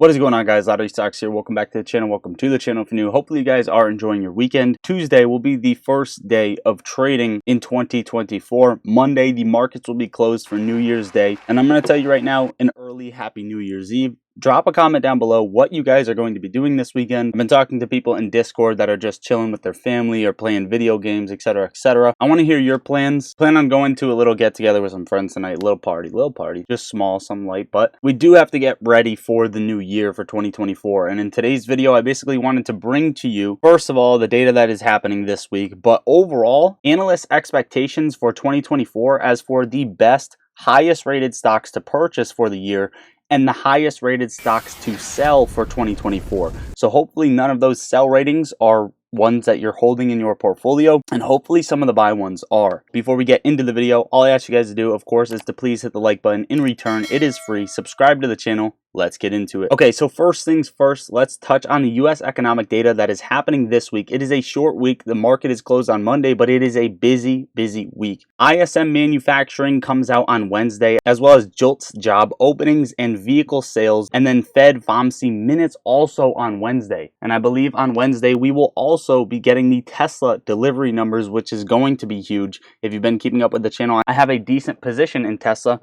What is going on, guys? Lottery Stocks here. Welcome back to the channel. Welcome to the channel if you're new. Hopefully you guys are enjoying your weekend. Tuesday will be the first day of trading in 2024. Monday, the markets will be closed for New Year's Day. And I'm going to tell you right now, an early happy New Year's Eve. Drop a comment down below what you guys are going to be doing this weekend. I've been talking to people in Discord that are just chilling with their family or playing video games, etc., etc. I want to hear your plans. Plan on going to a little get-together with some friends tonight. Little party. Just small, some light. But we do have to get ready for the new year for 2024. And in today's video, I basically wanted to bring to you, first of all, the data that is happening this week. But overall, analyst expectations for 2024 as for the best, highest rated stocks to purchase for the year, and the highest rated stocks to sell for 2024. So hopefully none of those sell ratings are ones that you're holding in your portfolio, and hopefully some of the buy ones are. Before we get into the video, all I ask you guys to do, of course, is to please hit the like button. In return, it is free. Subscribe to the channel. Let's get into it. Okay, so first things first, let's touch on the U.S. economic data that is happening this week. It is a short week. The market is closed on Monday, but it is a busy week. ISM manufacturing comes out on Wednesday, as well as JOLTS job openings and vehicle sales, and then Fed FOMC minutes also on Wednesday. And I believe on Wednesday, we will also be getting the Tesla delivery numbers, which is going to be huge. If you've been keeping up with the channel, I have a decent position in Tesla.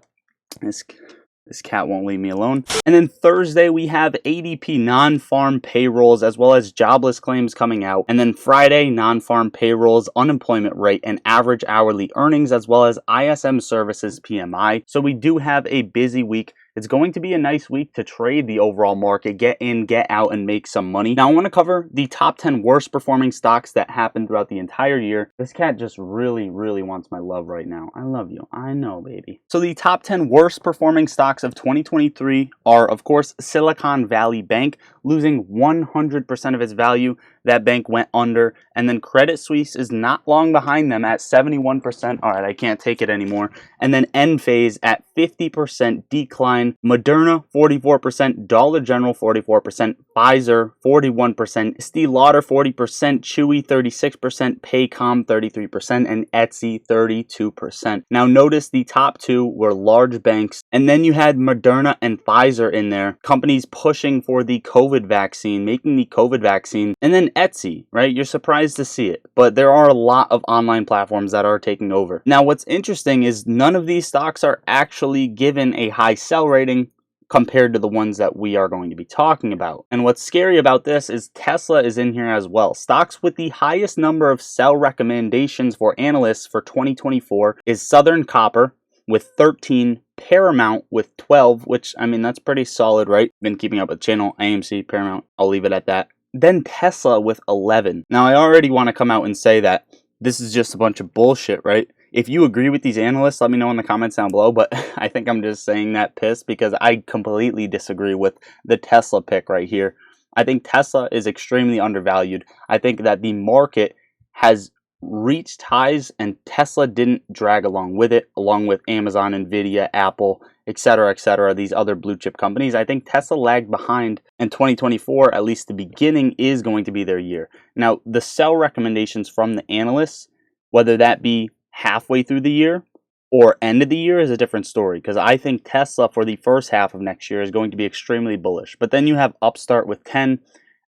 This cat won't leave me alone. And then Thursday, we have ADP non-farm payrolls as well as jobless claims coming out. And then Friday, non-farm payrolls, unemployment rate, and average hourly earnings, as well as ISM services PMI. So we do have a busy week. It's going to be a nice week to trade the overall market, get in, get out, and make some money. Now, I want to cover the top 10 worst performing stocks that happened throughout the entire year. This cat just really wants my love right now. I love you. I know, baby. So the top 10 worst performing stocks of 2023 are, of course, Silicon Valley Bank, losing 100% of its value. That bank went under. And then Credit Suisse is not long behind them at 71%. All right, I can't take it anymore. And then Enphase at 50% decline. Moderna, 44%. Dollar General, 44%. Pfizer, 41%. Estee Lauder, 40%. Chewy, 36%. Paycom, 33%. And Etsy, 32%. Now notice the top two were large banks. And then you had Moderna and Pfizer in there. Companies pushing for the COVID vaccine, making the COVID vaccine. And then Etsy, right? You're surprised to see it, but there are a lot of online platforms that are taking over. Now, what's interesting is none of these stocks are actually given a high sell rating compared to the ones that we are going to be talking about. And what's scary about this is Tesla is in here as well. Stocks with the highest number of sell recommendations for analysts for 2024 is Southern Copper with 13, Paramount with 12, which, I mean, that's pretty solid, right? Been keeping up with channel, AMC, Paramount, I'll leave it at that. Then Tesla with 11. Now, I already want to come out and say that this is just a bunch of bullshit, right? If you agree with these analysts, let me know in the comments down below, but I think I'm just saying that piss because I completely disagree with the Tesla pick right here. I think Tesla is extremely undervalued. I think that the market has reached highs and Tesla didn't drag along with it, along with Amazon, Nvidia, Apple, etc., these other blue chip companies. I think Tesla lagged behind, and 2024, at least the beginning, is going to be their year. Now, the sell recommendations from the analysts, whether that be halfway through the year or end of the year, is a different story, because I think Tesla for the first half of next year is going to be extremely bullish. But then you have Upstart with 10,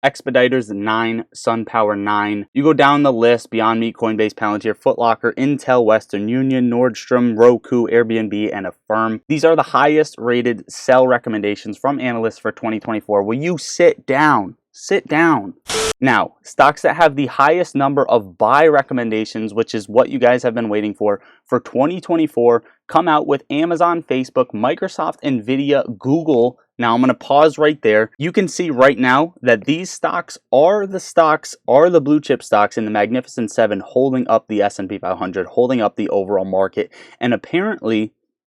Expeditors 9, SunPower 9. You go down the list: Beyond Meat, Coinbase, Palantir, Foot Locker, Intel, Western Union, Nordstrom, Roku, Airbnb, and Affirm. These are the highest rated sell recommendations from analysts for 2024. Will you sit down? Sit down. Now, stocks that have the highest number of buy recommendations, which is what you guys have been waiting for 2024, come out with Amazon, Facebook, Microsoft, Nvidia, Google. Now, I'm going to pause right there. You can see right now that these stocks are the blue chip stocks in the Magnificent Seven, holding up the S&P 500, holding up the overall market. And apparently,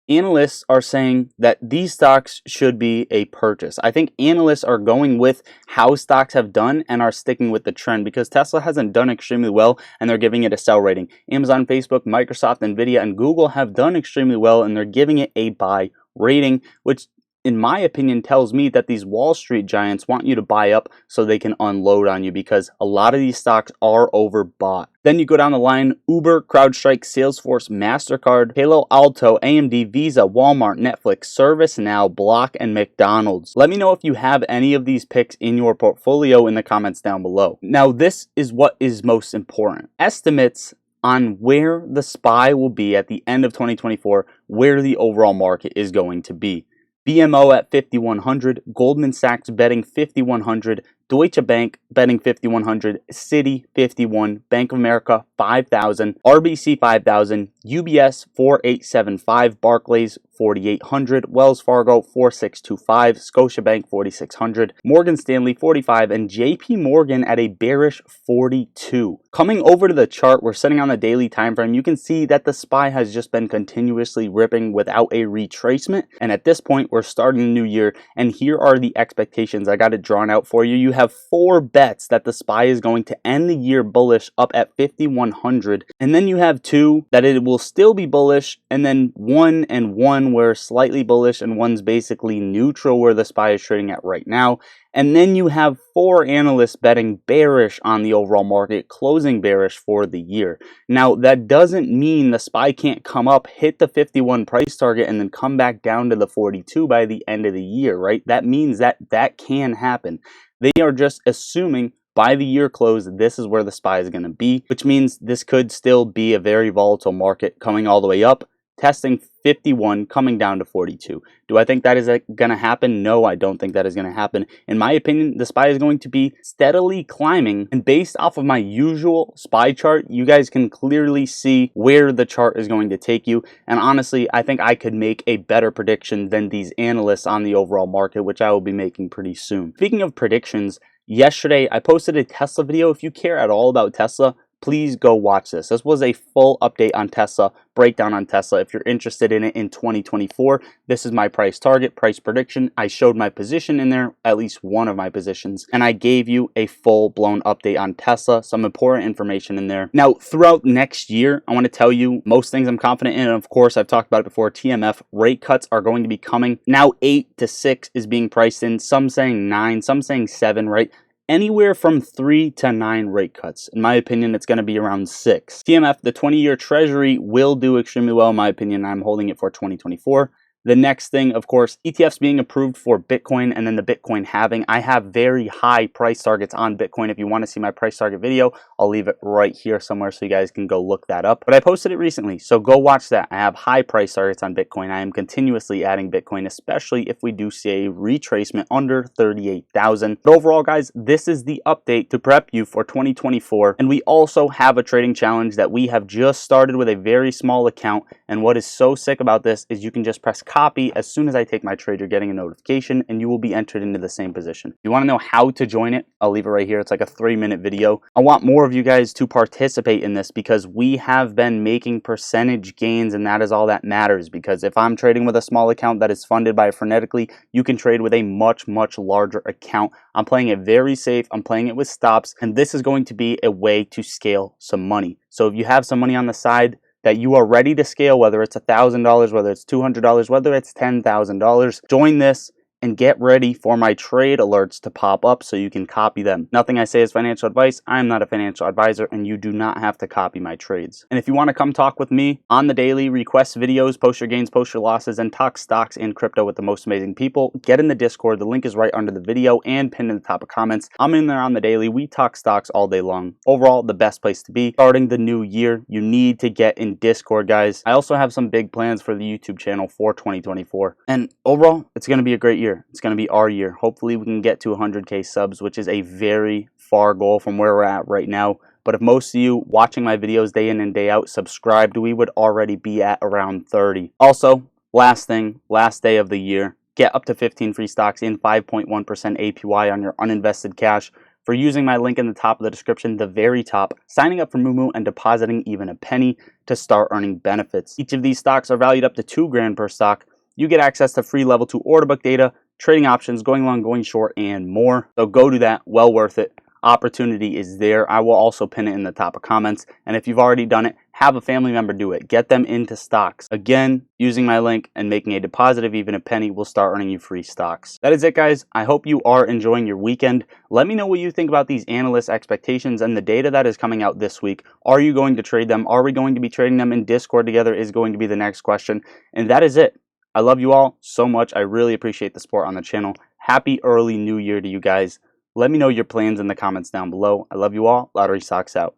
analysts are saying that these stocks should be a purchase. I think analysts are going with how stocks have done and are sticking with the trend, because Tesla hasn't done extremely well and they're giving it a sell rating. Amazon, Facebook, Microsoft, Nvidia, and Google have done extremely well and they're giving it a buy rating, which in my opinion, tells me that these Wall Street giants want you to buy up so they can unload on you, because a lot of these stocks are overbought. Then you go down the line: Uber, CrowdStrike, Salesforce, MasterCard, Palo Alto, AMD, Visa, Walmart, Netflix, ServiceNow, Block, and McDonald's. Let me know if you have any of these picks in your portfolio in the comments down below. Now, this is what is most important. Estimates on where the SPY will be at the end of 2024, where the overall market is going to be. BMO at 5,100, Goldman Sachs betting 5,100, Deutsche Bank betting 5,100, Citi 51, Bank of America 5,000, RBC 5,000, UBS 4,875, Barclays 4,800, Wells Fargo 4,625, Scotiabank 4,600, Morgan Stanley 45, and JP Morgan at a bearish 42. Coming over to the chart, we're sitting on the daily time frame. You can see that the SPY has just been continuously ripping without a retracement, and at this point we're starting the new year, and here are the expectations. I got it drawn out for you. You have 4 bets that the SPY is going to end the year bullish up at 5,100, and then you have 2 that it will still be bullish, and then 1 and 1 where slightly bullish and 1's basically neutral where the SPY is trading at right now. And then you have 4 analysts betting bearish on the overall market, closing bearish for the year. Now, that doesn't mean the SPY can't come up, hit the 51 price target, and then come back down to the 42 by the end of the year, right? That means that that can happen. They are just assuming by the year close, this is where the SPY is going to be, which means this could still be a very volatile market coming all the way up, testing 51, coming down to 42. Do I think that is going to happen? No, I don't think that is going to happen. In my opinion, the SPY is going to be steadily climbing, and based off of my usual SPY chart, you guys can clearly see where the chart is going to take you. And honestly, I think I could make a better prediction than these analysts on the overall market, which I will be making pretty soon. Speaking of predictions, yesterday I posted a Tesla video. If you care at all about Tesla, please go watch this. This was a full update on Tesla, breakdown on Tesla. If you're interested in it in 2024, this is my price target, price prediction. I showed my position in there, at least one of my positions, and I gave you a full-blown update on Tesla, some important information in there. Now, throughout next year, I want to tell you most things I'm confident in, and of course, I've talked about it before, TMF rate cuts are going to be coming. Now, 8 to 6 is being priced in, some saying 9, some saying 7, right? Anywhere from 3 to 9 rate cuts. In my opinion, it's going to be around 6. TMF, the 20-year treasury, will do extremely well, in my opinion. I'm holding it for 2024. The next thing, of course, ETFs being approved for Bitcoin, and then the Bitcoin halving. I have very high price targets on Bitcoin. If you want to see my price target video, I'll leave it right here somewhere so you guys can go look that up. But I posted it recently, so go watch that. I have high price targets on Bitcoin. I am continuously adding Bitcoin, especially if we do see a retracement under 38,000. But overall, guys, this is the update to prep you for 2024. And we also have a trading challenge that we have just started with a very small account. And what is so sick about this is you can just press copy. As soon as I take my trade, you're getting a notification and you will be entered into the same position. If you want to know how to join it, I'll leave it right here. It's like a 3-minute video. I want more of you guys to participate in this because we have been making percentage gains, and that is all that matters. Because if I'm trading with a small account that is funded by Frenetically, you can trade with a much larger account. I'm playing it very safe. I'm playing it with stops, and this is going to be a way to scale some money. So if you have some money on the side that you are ready to scale, whether it's $1,000, whether it's $200, whether it's $10,000, join this and get ready for my trade alerts to pop up so you can copy them. Nothing I say is financial advice. I'm not a financial advisor, and you do not have to copy my trades. And if you want to come talk with me on the daily, request videos, post your gains, post your losses, and talk stocks and crypto with the most amazing people, get in the Discord. The link is right under the video and pinned in the top of comments. I'm in there on the daily. We talk stocks all day long. Overall, the best place to be. Starting the new year, you need to get in Discord, guys. I also have some big plans for the YouTube channel for 2024. And overall, it's going to be a great year. It's going to be our year. Hopefully we can get to 100K subs, which is a very far goal from where we're at right now. But if most of you watching my videos day in and day out subscribed, we would already be at around 30. Also, last thing, last day of the year, get up to 15 free stocks in 5.1% APY on your uninvested cash for using my link in the top of the description, the very top, signing up for Moomoo and depositing even a penny to start earning benefits. Each of these stocks are valued up to $2,000 per stock. You get access to free level 2 order book data, trading options, going long, going short, and more. So go do that. Well worth it. opportunity is there. I will also pin it in the top of comments. And if you've already done it, have a family member do it. Get them into stocks. Again, using my link and making a deposit of even a penny will start earning you free stocks. That is it, guys. I hope you are enjoying your weekend. Let me know what you think about these analyst expectations and the data that is coming out this week. Are you going to trade them? Are we going to be trading them in Discord together is going to be the next question. And that is it. I love you all so much. I really appreciate the support on the channel. Happy early new year to you guys. Let me know your plans in the comments down below. I love you all. Lottery Socks out.